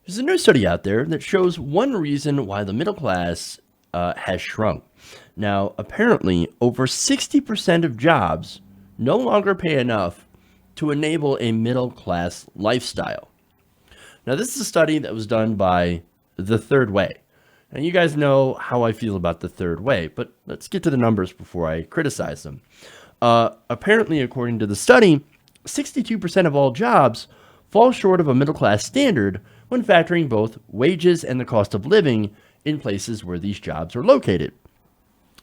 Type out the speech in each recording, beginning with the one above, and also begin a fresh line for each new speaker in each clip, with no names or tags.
There's a new study out there that shows one reason why the middle class has shrunk. Now, apparently, over 60% of jobs no longer pay enough to enable a middle class lifestyle. Now, this is a study that was done by The Third Way. And you guys know how I feel about The Third Way, but let's get to the numbers before I criticize them. Apparently, according to the study, 62% of all jobs fall short of a middle class standard when factoring both wages and the cost of living in places where these jobs are located.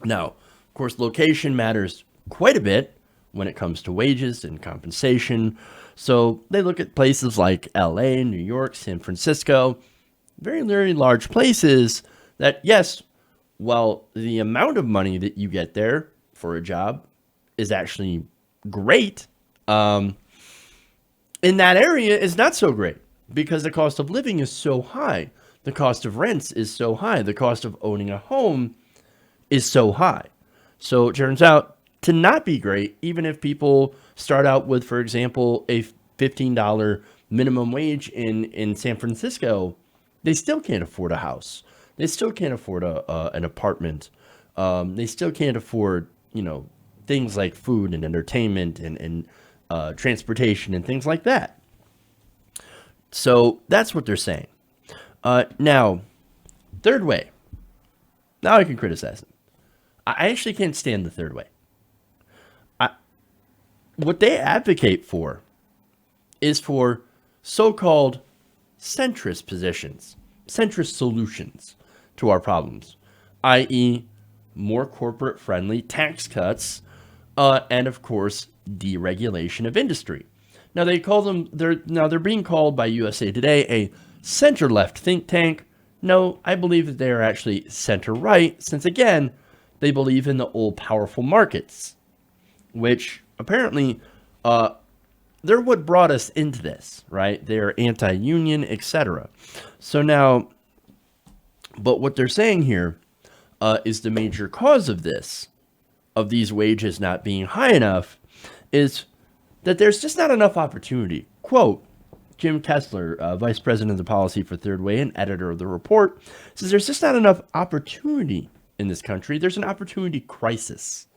Now, of course, location matters quite a bit when it comes to wages and compensation. So they look at places like LA, New York, San Francisco, very, very large places that, yes, well, the amount of money that you get there for a job is actually great. In that area is not so great because the cost of living is so high. The cost of rents is so high. The cost of owning a home is so high. So it turns out to not be great, even if people start out with, for example, a $15 minimum wage in San Francisco, they still can't afford a house. They still can't afford an apartment. They still can't afford, things like food and entertainment and transportation and things like that. So that's what they're saying. Now, Third Way. Now I can criticize them. I actually can't stand the Third Way. What they advocate for is for so-called centrist positions, centrist solutions to our problems, i.e., more corporate-friendly tax cuts, and of course, deregulation of industry. Now they call them they're being called by USA Today a center-left think tank. No, I believe that they are actually center-right, since again, they believe in the old powerful markets, which apparently they're what brought us into this, right? They're anti-union, etc. So now, but what they're saying here is the major cause of this, of these wages not being high enough, is that there's just not enough opportunity. Quote, Jim Kessler, Vice President of Policy for Third Way and editor of the report, says there's just not enough opportunity in this country. There's an opportunity crisis.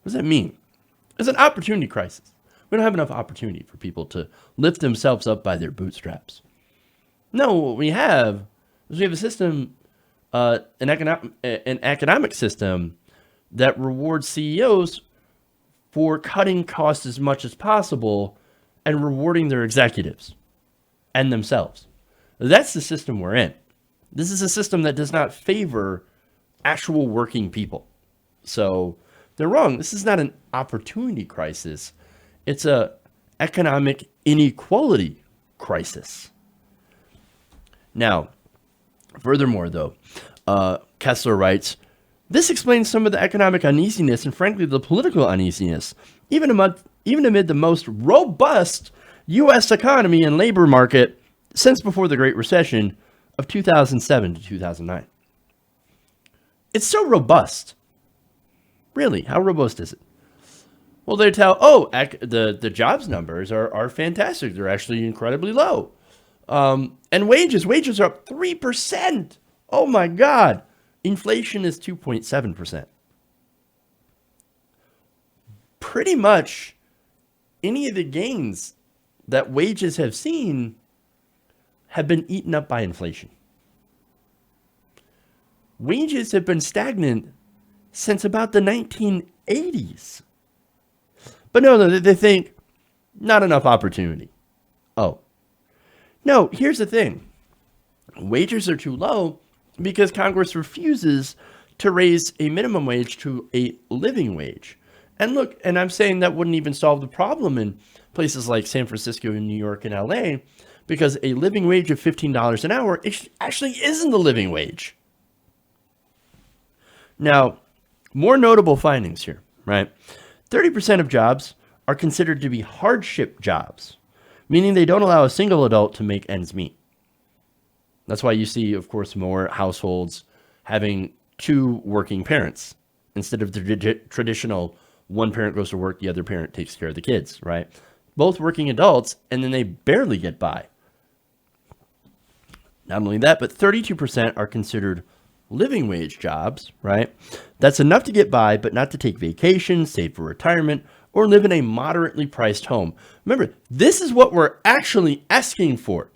What does that mean? There's an opportunity crisis. We don't have enough opportunity for people to lift themselves up by their bootstraps. No, what we have is we have a system, an economic system that rewards CEOs for cutting costs as much as possible and rewarding their executives and themselves. That's the system we're in. This is a system that does not favor actual working people. So they're wrong. This is not an opportunity crisis. It's a economic inequality crisis. Now, furthermore, though, Kessler writes, this explains some of the economic uneasiness and, frankly, the political uneasiness, even amid the most robust U.S. economy and labor market since before the Great Recession of 2007 to 2009. It's so robust. Really, how robust is it? Well, they tell, the jobs numbers are fantastic. They're actually incredibly low. And wages are up 3%. Oh my God. Inflation is 2.7%. Pretty much any of the gains that wages have seen have been eaten up by inflation. Wages have been stagnant since about the 1980s. But no, they think not enough opportunity. Oh, no, here's the thing. Wages are too low because Congress refuses to raise a minimum wage to a living wage. And look, and I'm saying that wouldn't even solve the problem in places like San Francisco and New York and LA, because a living wage of $15 an hour actually isn't the living wage. Now, more notable findings here, right? 30% of jobs are considered to be hardship jobs, meaning they don't allow a single adult to make ends meet. That's why you see, of course, more households having two working parents instead of the traditional one parent goes to work, the other parent takes care of the kids, right? Both working adults, and then they barely get by. Not only that, but 32% are considered living wage jobs, right? That's enough to get by, but not to take vacations, save for retirement, or live in a moderately priced home. Remember, this is what we're actually asking for.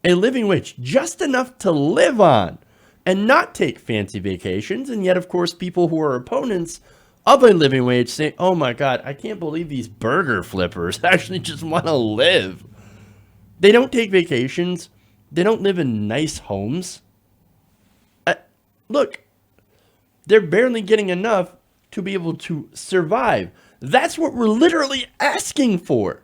A living wage, just enough to live on and not take fancy vacations. And yet, of course, people who are opponents of a living wage say, oh my God, I can't believe these burger flippers actually just want to live. They don't take vacations. They don't live in nice homes. Look, they're barely getting enough to be able to survive. That's what we're literally asking for.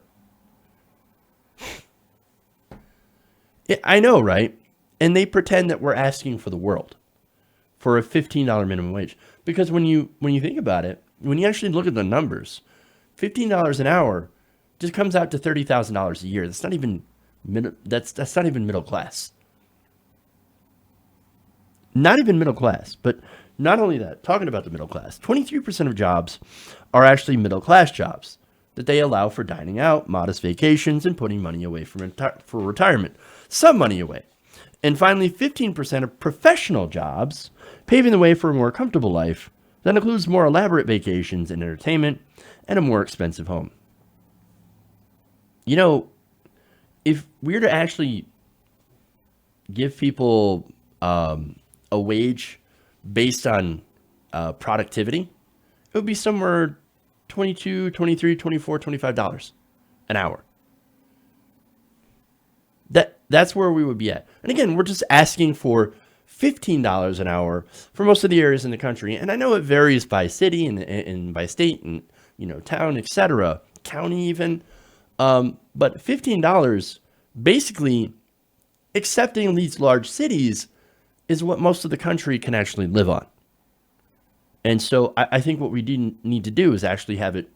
I know, right? And they pretend that we're asking for the world, for a $15 minimum wage. Because when you think about it, when you actually look at the numbers, $15 an hour just comes out to $30,000 a year. That's not even that's not even middle class. Not even middle class. But not only that, talking about the middle class, 23% of jobs are actually middle class jobs that they allow for dining out, modest vacations, and putting money away for retirement. Some money away. And finally, 15% of professional jobs, paving the way for a more comfortable life that includes more elaborate vacations and entertainment and a more expensive home. You know, if we were to actually give people a wage based on productivity, it would be somewhere $22, $23, $24, $25 an hour. That's where we would be at. And again, we're just asking for $15 an hour for most of the areas in the country. And I know it varies by city and by state and, town, etc., county even. But $15, basically, excepting these large cities, is what most of the country can actually live on. And so I think what we need to do is actually have it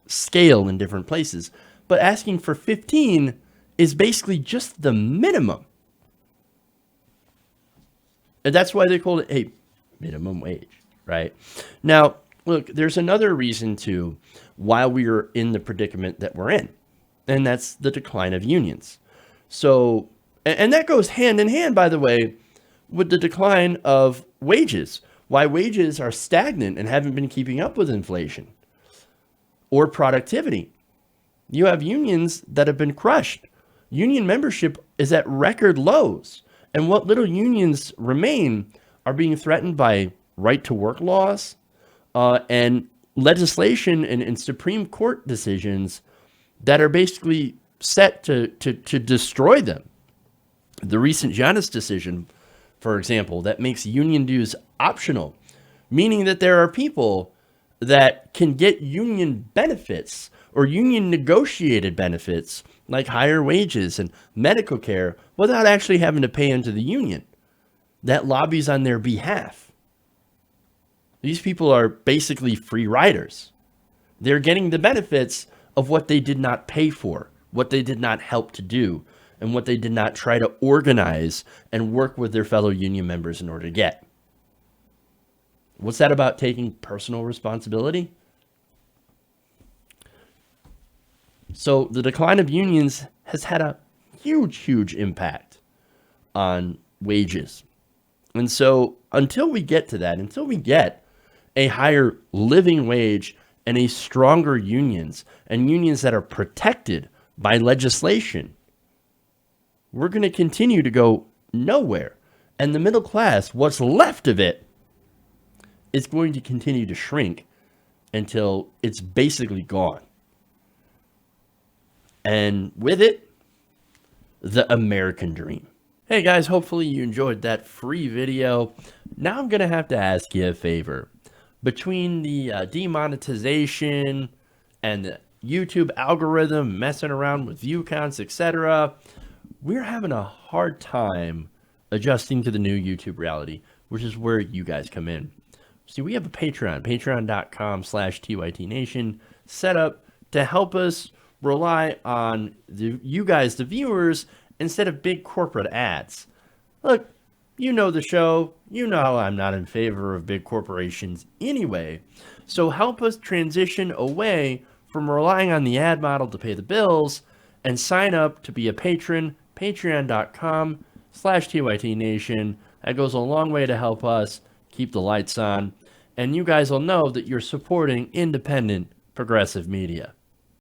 scale in different places. But asking for 15 is basically just the minimum. And that's why they call it a minimum wage, right? Now, look, there's another reason too why we are in the predicament that we're in, and that's the decline of unions. So, and that goes hand in hand, by the way, with the decline of wages. Why wages are stagnant and haven't been keeping up with inflation or productivity. You have unions that have been crushed. Union membership is at record lows. And what little unions remain are being threatened by right to work laws and legislation and Supreme Court decisions that are basically set to destroy them. The recent Janus decision, for example, that makes union dues optional, meaning that there are people that can get union benefits or union negotiated benefits like higher wages and medical care without actually having to pay into the union that lobbies on their behalf. These people are basically free riders. They're getting the benefits of what they did not pay for, what they did not help to do, and what they did not try to organize and work with their fellow union members in order to get. What's that about taking personal responsibility? So the decline of unions has had a huge impact on wages. And so until we get to that, until we get a higher living wage and a stronger unions and unions that are protected by legislation, we're going to continue to go nowhere. And the middle class, what's left of it, is going to continue to shrink until it's basically gone. And with it, the American dream. Hey guys, hopefully you enjoyed that free video. Now I'm going to have to ask you a favor. Between the demonetization and the YouTube algorithm messing around with view counts, etc., we're having a hard time adjusting to the new YouTube reality, which is where you guys come in. See, we have a Patreon, patreon.com/TYTNation, set up to help us rely on you guys, the viewers, instead of big corporate ads. Look, you know the show. You know I'm not in favor of big corporations anyway. So help us transition away from relying on the ad model to pay the bills and sign up to be a patron, patreon.com/ patreon.com/TYT Nation. That goes a long way to help us keep the lights on. And you guys will know that you're supporting independent progressive media.